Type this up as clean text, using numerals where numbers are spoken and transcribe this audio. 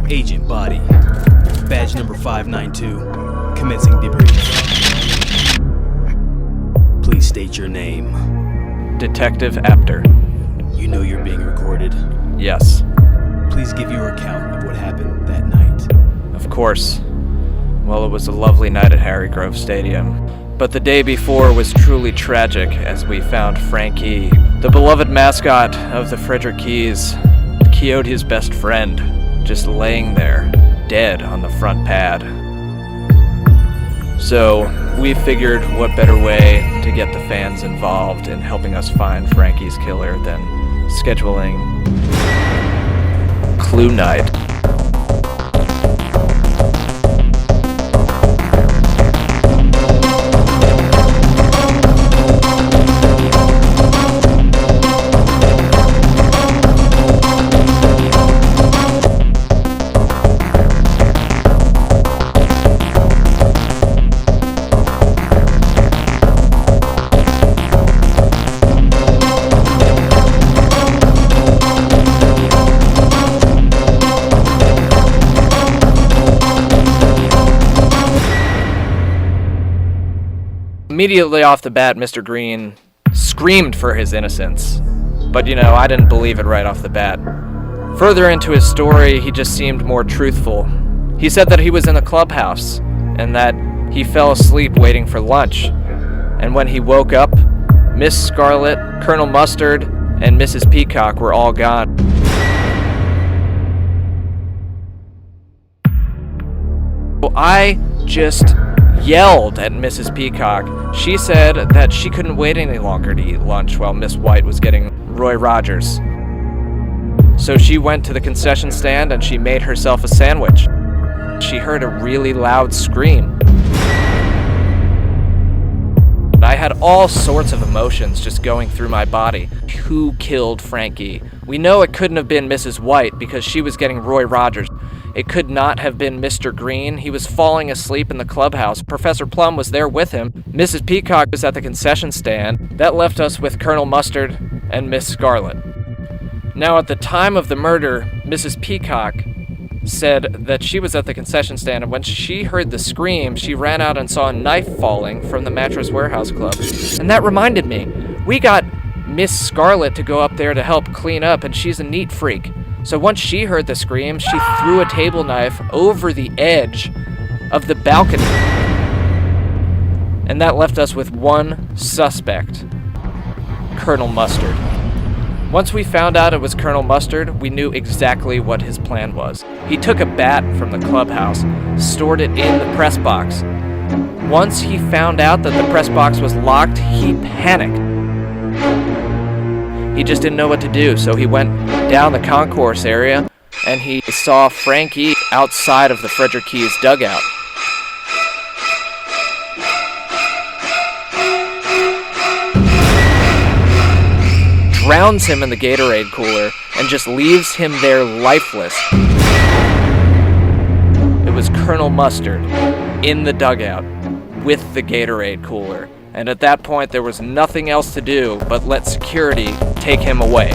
Agent Body. Badge number 592. Commencing debrief. Please state your name. Detective Apter. You know you're being recorded. Yes. Please give your account of what happened that night. Of course. Well, it was a lovely night at Harry Grove Stadium. But the day before was truly tragic as we found Frankie, the beloved mascot of the Frederick Keys, Quixote's best friend, just laying there, dead on the front pad. So we figured what better way to get the fans involved in helping us find Frankie's killer than scheduling Clue Night. Immediately off the bat, Mr. Green screamed for his innocence. But I didn't believe it right off the bat. Further into his story, he just seemed more truthful. He said that he was in the clubhouse, and that he fell asleep waiting for lunch. And when he woke up, Miss Scarlet, Colonel Mustard, and Mrs. Peacock were all gone. So I just yelled at Mrs. Peacock. She said that she couldn't wait any longer to eat lunch while Miss White was getting Roy Rogers. So she went to the concession stand and she made herself a sandwich. She heard a really loud scream. I had all sorts of emotions just going through my body. Who killed Frankie? We know it couldn't have been Mrs. White because she was getting Roy Rogers. It could not have been Mr. Green. He was falling asleep in the clubhouse. Professor Plum was there with him. Mrs. Peacock was at the concession stand. That left us with Colonel Mustard and Miss Scarlet. Now, at the time of the murder, Mrs. Peacock said that she was at the concession stand, and when she heard the scream, she ran out and saw a knife falling from the Mattress Warehouse Club. And that reminded me, we got Miss Scarlet to go up there to help clean up, and she's a neat freak. So once she heard the scream, she threw a table knife over the edge of the balcony. And that left us with one suspect, Colonel Mustard. Once we found out it was Colonel Mustard, we knew exactly what his plan was. He took a bat from the clubhouse, stored it in the press box. Once he found out that the press box was locked, he panicked. He just didn't know what to do, so he went down the concourse area and he saw Frankie outside of the Frederick Keys dugout. Drowns him in the Gatorade cooler and just leaves him there lifeless. It was Colonel Mustard in the dugout with the Gatorade cooler. And at that point, there was nothing else to do but let security take him away.